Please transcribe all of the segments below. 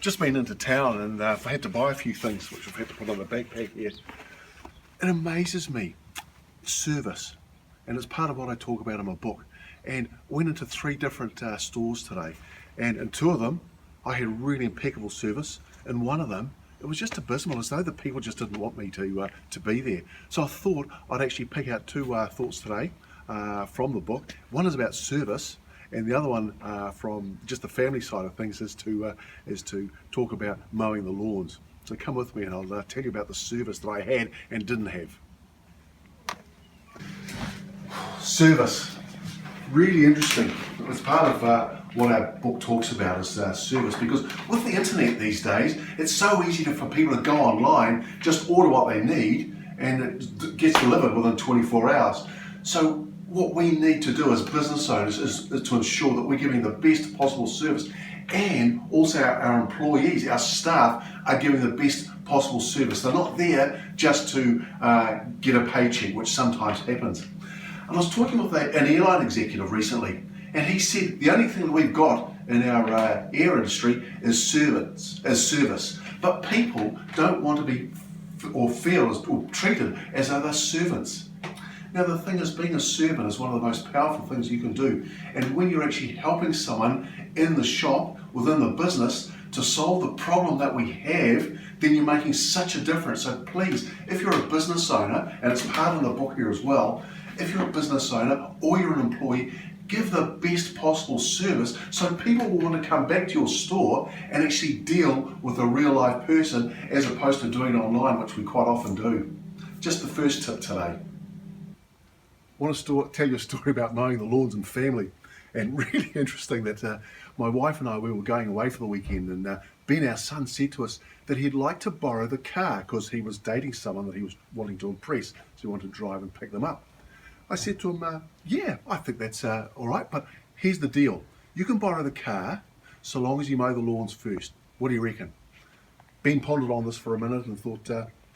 just been into town and I had to buy a few things which I've had to put on the backpack here. It amazes me, service, and it's part of what I talk about in my book. And went into 3 different stores today, and in 2 of them I had really impeccable service. In one of them it was just abysmal, as though the people just didn't want me to be there. So I thought I'd actually pick out 2 thoughts today from the book. One is about service, and the other one from just the family side of things is to talk about mowing the lawns. So come with me and I'll tell you about the service that I had and didn't have. Service, really interesting. It's part of what our book talks about is service, because with the internet these days, it's so easy for people to go online, just order what they need, and it gets delivered within 24 hours. So what we need to do as business owners is to ensure that we're giving the best possible service, and also our employees, our staff, are giving the best possible service. They're not there just to get a paycheck, which sometimes happens. And I was talking with an airline executive recently, and he said the only thing that we've got in our air industry is service. But people don't want to be or feel or treated as other servants. Now the thing is, being a servant is one of the most powerful things you can do. And when you're actually helping someone in the shop, within the business, to solve the problem that we have, then you're making such a difference. So please, if you're a business owner, and it's part of the book here as well, if you're a business owner or you're an employee, give the best possible service so people will want to come back to your store and actually deal with a real live person, as opposed to doing it online, which we quite often do. Just the first tip today. I want to tell you a story about mowing the lawns and family. And really interesting that my wife and I, we were going away for the weekend, and Ben, our son, said to us that he'd like to borrow the car because he was dating someone that he was wanting to impress, so he wanted to drive and pick them up. I said to him, yeah, I think that's all right, but here's the deal. You can borrow the car so long as you mow the lawns first. What do you reckon? Ben pondered on this for a minute and thought,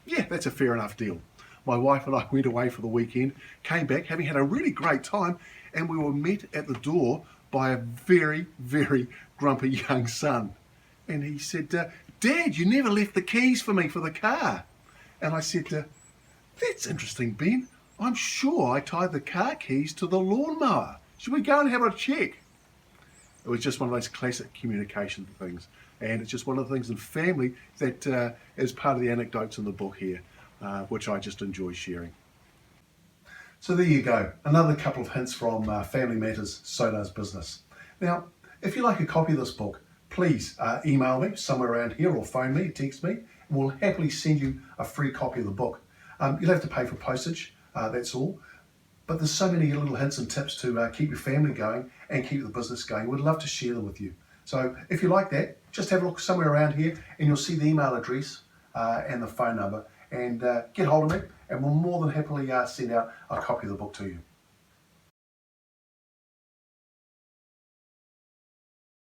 yeah, that's a fair enough deal. My wife and I went away for the weekend, came back having had a really great time, and we were met at the door by a very, very grumpy young son. And he said, Dad, you never left the keys for me for the car. And I said, that's interesting, Ben. I'm sure I tied the car keys to the lawnmower. Should we go and have a check? It was just one of those classic communication things. And it's just one of the things in family that is part of the anecdotes in the book here, which I just enjoy sharing. So there you go. Another couple of hints from Family Matters, So Does Business. Now, if you like a copy of this book, please email me somewhere around here, or phone me, text me, and we'll happily send you a free copy of the book. You'll have to pay for postage. That's all. But there's so many little hints and tips to keep your family going and keep the business going. We'd love to share them with you. So if you like that, just have a look somewhere around here and you'll see the email address and the phone number, and get hold of me, and we'll more than happily send out a copy of the book to you.